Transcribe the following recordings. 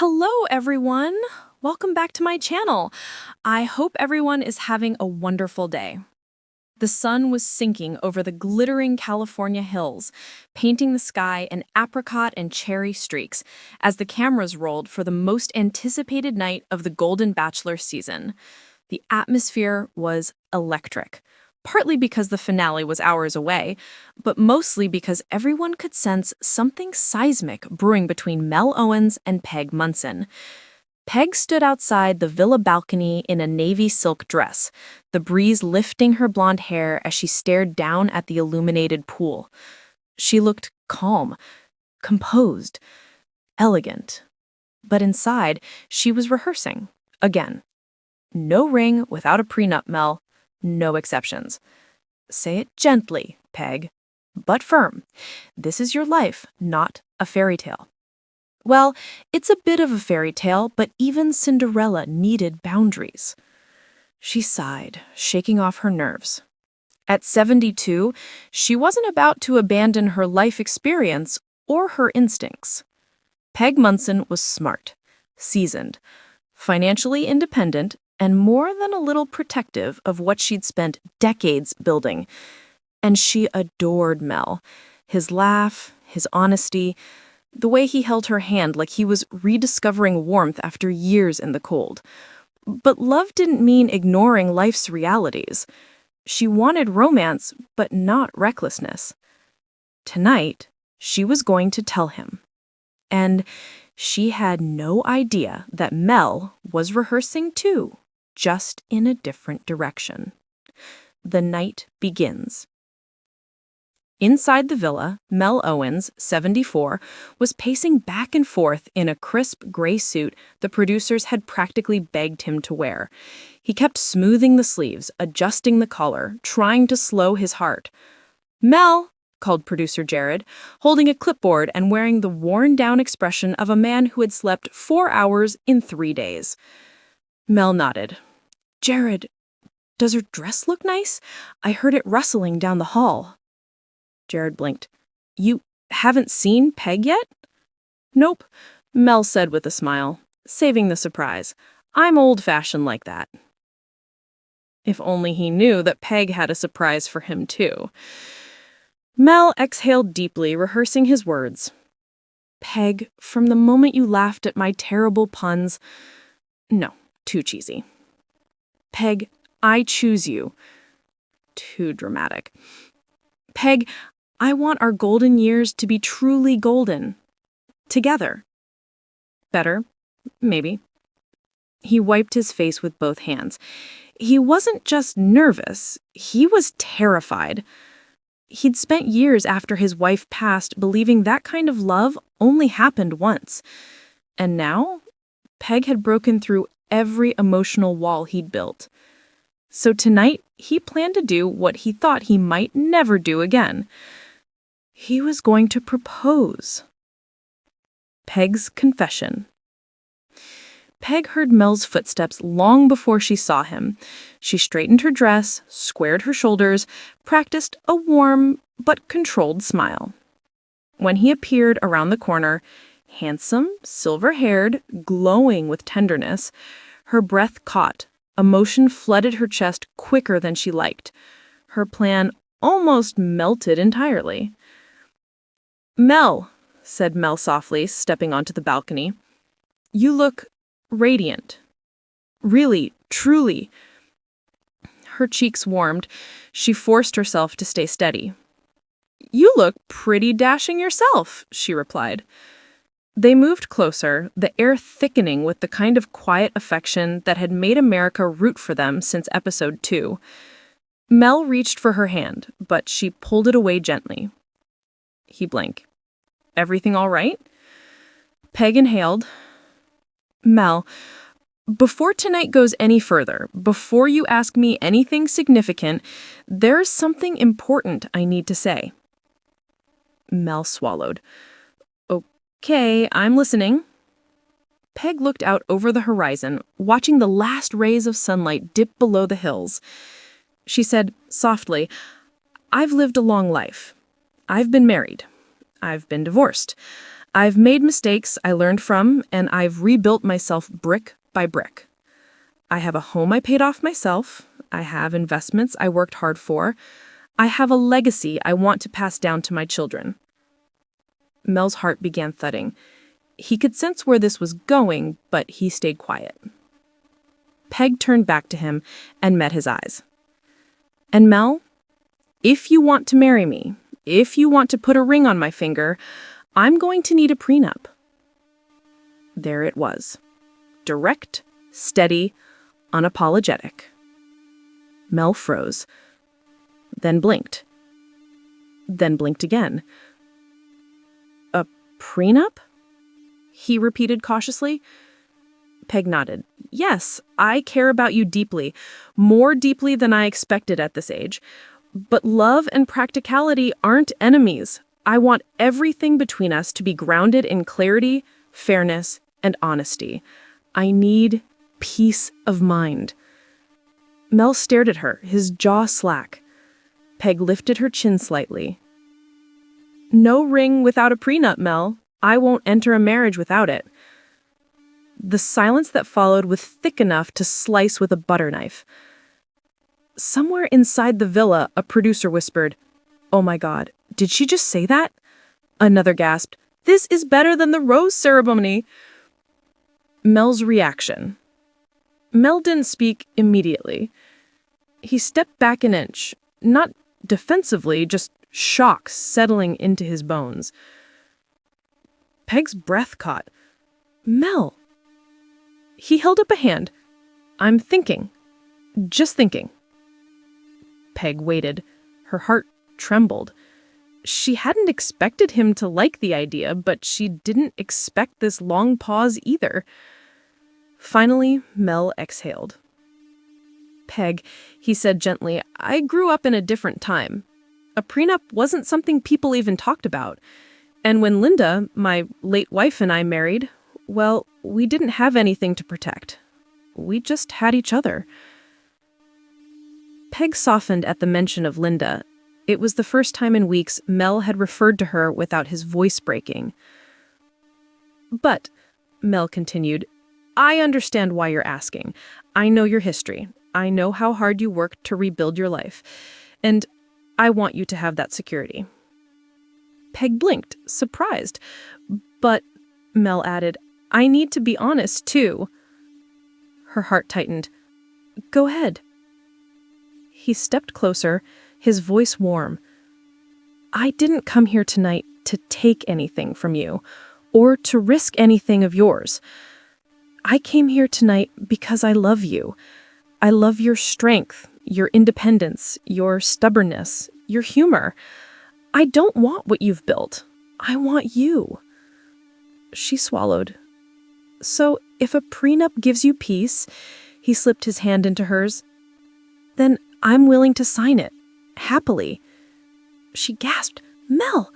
Hello, everyone. Welcome back to my channel. I hope everyone is having a wonderful day. The sun was sinking over the glittering California hills, painting the sky in apricot and cherry streaks as the cameras rolled for the most anticipated night of the Golden Bachelor season. The atmosphere was electric, partly because the finale was hours away, but mostly because everyone could sense something seismic brewing between Mel Owens and Peg Munson. Peg stood outside the villa balcony in a navy silk dress, the breeze lifting her blonde hair as she stared down at the illuminated pool. She looked calm, composed, elegant. But inside, she was rehearsing, again. No ring without a prenup, Mel. No exceptions. Say it gently, Peg, but firm. This is your life, not a fairy tale. Well, it's a bit of a fairy tale, but even Cinderella needed boundaries. She sighed, shaking off her nerves. At 72, she wasn't about to abandon her life experience or her instincts. Peg Munson was smart, seasoned, financially independent, and more than a little protective of what she'd spent decades building. And she adored Mel. His laugh, his honesty, the way he held her hand like he was rediscovering warmth after years in the cold. But love didn't mean ignoring life's realities. She wanted romance, but not recklessness. Tonight, she was going to tell him. And she had no idea that Mel was rehearsing too, just in a different direction. The night begins. Inside the villa, Mel Owens, 74, was pacing back and forth in a crisp gray suit the producers had practically begged him to wear. He kept smoothing the sleeves, adjusting the collar, trying to slow his heart. "Mel," called producer Jared, holding a clipboard and wearing the worn-down expression of a man who had slept 4 hours in 3 days. Mel nodded. "Jared, does her dress look nice? I heard it rustling down the hall." Jared blinked. "You haven't seen Peg yet?" "Nope," Mel said with a smile, saving the surprise. "I'm old-fashioned like that." If only he knew that Peg had a surprise for him, too. Mel exhaled deeply, rehearsing his words. "Peg, from the moment you laughed at my terrible puns..." No, too cheesy. "Peg, I choose you." Too dramatic. "Peg, I want our golden years to be truly golden. Together." Better, maybe. He wiped his face with both hands. He wasn't just nervous, he was terrified. He'd spent years after his wife passed believing that kind of love only happened once. And now, Peg had broken through every emotional wall he'd built. So tonight, he planned to do what he thought he might never do again. He was going to propose. Peg's confession. Peg heard Mel's footsteps long before she saw him. She straightened her dress, squared her shoulders, practiced a warm but controlled smile. When he appeared around the corner, handsome, silver-haired, glowing with tenderness, her breath caught. Emotion flooded her chest quicker than she liked. Her plan almost melted entirely. "Mel," said Mel softly, stepping onto the balcony. "You look radiant. Really, truly." Her cheeks warmed. She forced herself to stay steady. "You look pretty dashing yourself," she replied. They moved closer, the air thickening with the kind of quiet affection that had made America root for them since episode 2. Mel reached for her hand, but she pulled it away gently. He blinked. "Everything all right?" Peg inhaled. "Mel, before tonight goes any further, before you ask me anything significant, there's something important I need to say." Mel swallowed. "Okay, I'm listening." Peg looked out over the horizon, watching the last rays of sunlight dip below the hills. She said softly, "I've lived a long life. I've been married. I've been divorced. I've made mistakes I learned from, and I've rebuilt myself brick by brick. I have a home I paid off myself. I have investments I worked hard for. I have a legacy I want to pass down to my children. Mel's heart began thudding. He could sense where this was going, but he stayed quiet. Peg turned back to him and met his eyes. And Mel, if you want to marry me, if you want to put a ring on my finger, I'm going to need a prenup. There it was. Direct, steady, unapologetic. Mel froze, then blinked again. A prenup? He repeated cautiously. Peg nodded. Yes, I care about you deeply, more deeply than I expected at this age. But love and practicality aren't enemies. I want everything between us to be grounded in clarity, fairness, and honesty. I need peace of mind. Mel stared at her, his jaw slack. Peg lifted her chin slightly. No ring without a prenup, Mel. I won't enter a marriage without it. The silence that followed was thick enough to slice with a butter knife. Somewhere inside the villa, a producer whispered, "Oh my God, did she just say that?" Another gasped, "This is better than the rose ceremony." Mel's reaction. Mel didn't speak immediately. He stepped back an inch, not defensively, just shock settling into his bones. Peg's breath caught. Mel. He held up a hand. I'm thinking. Just thinking. Peg waited. Her heart trembled. She hadn't expected him to like the idea, but she didn't expect this long pause either. Finally, Mel exhaled. Peg, he said gently, I grew up in a different time. A prenup wasn't something people even talked about. And when Linda, my late wife, and I married, well, we didn't have anything to protect. We just had each other. Peg softened at the mention of Linda. It was the first time in weeks Mel had referred to her without his voice breaking. But, Mel continued, I understand why you're asking. I know your history. I know how hard you worked to rebuild your life. And I want you to have that security. Peg blinked, surprised. But, Mel added, I need to be honest, too. Her heart tightened. Go ahead. He stepped closer, his voice warm. I didn't come here tonight to take anything from you, or to risk anything of yours. I came here tonight because I love you. I love your strength, your independence, your stubbornness, your humor. I don't want what you've built. I want you. She swallowed. So if a prenup gives you peace, he slipped his hand into hers, then I'm willing to sign it, happily. She gasped, Mel!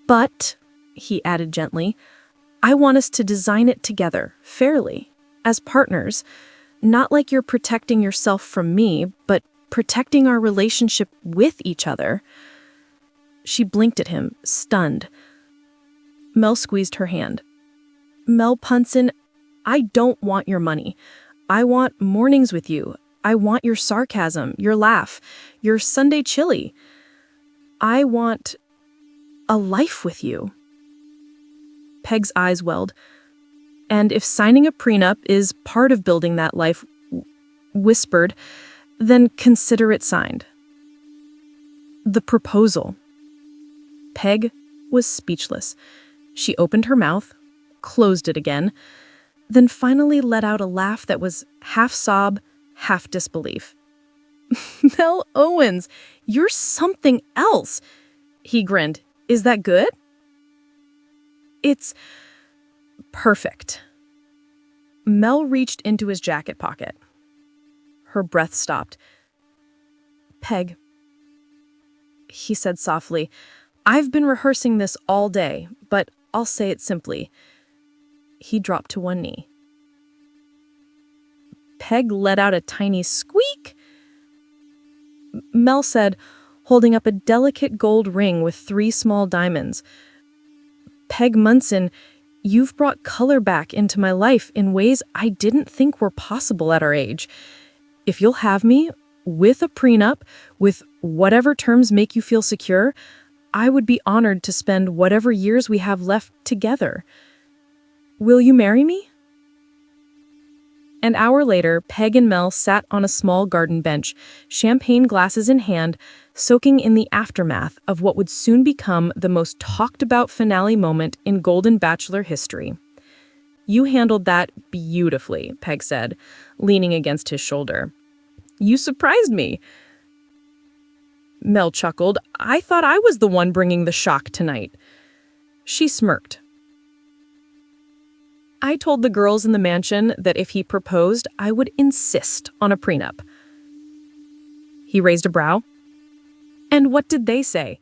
But, he added gently, I want us to design it together, fairly, as partners, not like you're protecting yourself from me, but protecting our relationship with each other. She blinked at him, stunned. Mel squeezed her hand. Mel Punson, I don't want your money. I want mornings with you. I want your sarcasm, your laugh, your Sunday chili. I want a life with you. Peg's eyes welled. And if signing a prenup is part of building that life, whispered, then consider it signed. The proposal. Peg was speechless. She opened her mouth, closed it again, then finally let out a laugh that was half sob, half disbelief. Mel Owens, you're something else. He grinned. Is that good? It's perfect. Mel reached into his jacket pocket. Her breath stopped. Peg, he said softly, I've been rehearsing this all day, but I'll say it simply. He dropped to one knee. Peg let out a tiny squeak. Mel said, holding up a delicate gold ring with 3 small diamonds, Peg Munson, you've brought color back into my life in ways I didn't think were possible at our age. If you'll have me, with a prenup, with whatever terms make you feel secure, I would be honored to spend whatever years we have left together. Will you marry me? An hour later, Peg and Mel sat on a small garden bench, champagne glasses in hand, soaking in the aftermath of what would soon become the most talked-about finale moment in Golden Bachelor history. You handled that beautifully, Peg said, leaning against his shoulder. You surprised me. Mel chuckled. I thought I was the one bringing the shock tonight. She smirked. I told the girls in the mansion that if he proposed, I would insist on a prenup. He raised a brow. And what did they say?